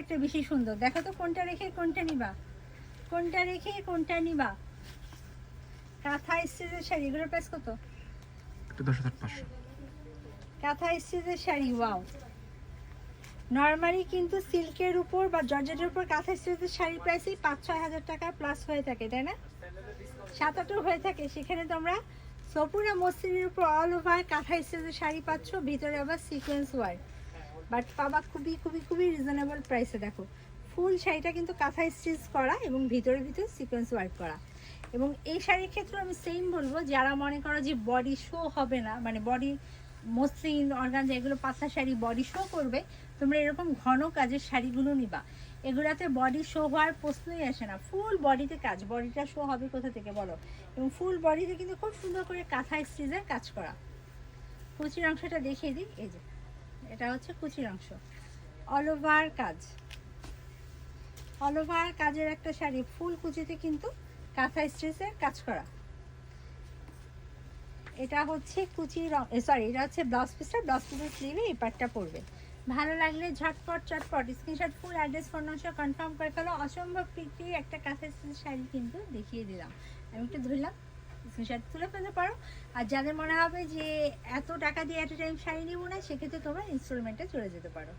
একটা বেশি সুন্দর। দেখো তো কোনটা রেখে কোনটা নিবা, কোনটা রেখে কোনটা নিবা। কাঁথা স্টিচের শাড়ি, এগুলোর প্রাইস কত? 10,500। কাঁথা স্টিচের শাড়ি, ওয়াও। নর্মালি কিন্তু সিল্কের উপর বা জর্জেটের উপর কাঁথা স্টিচের শাড়ির প্রাইসই 5-6 হাজার টাকা প্লাস হয়ে থাকে, তাই না? 7-8 হয়ে থাকে। সেখানে তোমরা সপুরা মসলিনের উপর অল ওভার কাঁথা স্টিচের শাড়ি পাচ্ছ, ভিতরে আবার সিকোয়েন্স ওয়ার্ক, বাট পাবা খুবই খুবই খুবই রিজনেবল প্রাইসে। দেখো ফুল শাড়িটা কিন্তু কাঁথা স্টিচ করা এবং ভিতরে ভিতরে সিকোয়েন্স ওয়ার্ক করা। এবং এই শাড়ির ক্ষেত্রে আমি সেম বলবো, যারা মনে করো যে বডি শো হবে না, মানে বডি মসলিন অর্গানজা এগুলো পাতলা শাড়ি বডি শো করবে, তোমরা এরকম ঘন কাজের শাড়িগুলো নিবা। এগুলাতে বডি শো হওয়ার প্রশ্নই আসে না, ফুল বডিতে কাজ, বডিটা শো হবে কোথা থেকে বলো? এবং ফুল বডিতে কিন্তু খুব সুন্দর করে কাঁথা স্টিচের কাজ করা। কুচির অংশটা দেখিয়ে দিই, এই যে এটা হচ্ছে কুচির অংশ, অল ওভার কাজ, অল ওভার কাজের একটা শাড়ি, ফুল কুচিতে কিন্তু কাঁথা স্টিচের কাজ করা। এটা হচ্ছে কুচির, সরি এটা হচ্ছে ব্লাউজ পিসটা, ব্লাউজ পিসের স্লিভে এই পার্টটা পড়বে। ভালো লাগলে ঝটপট চটপট স্ক্রিনশট, ফুল অ্যাড্রেস, ফোন নম্বর কনফার্ম করে ফেলো। অসম্ভব পিকটি একটা কাঁথা স্টিচের শাড়ি কিন্তু দেখিয়ে দিলাম, আমি একটু ধরলাম, স্ক্রিনশট তুলে ফেলতে পারো। আর যাদের মনে হবে যে এত টাকা দিয়ে এট এ টাইম শাড়ি নিব না, সেক্ষেত্রে তোমরা ইনস্টলমেন্টে চলে যেতে পারো।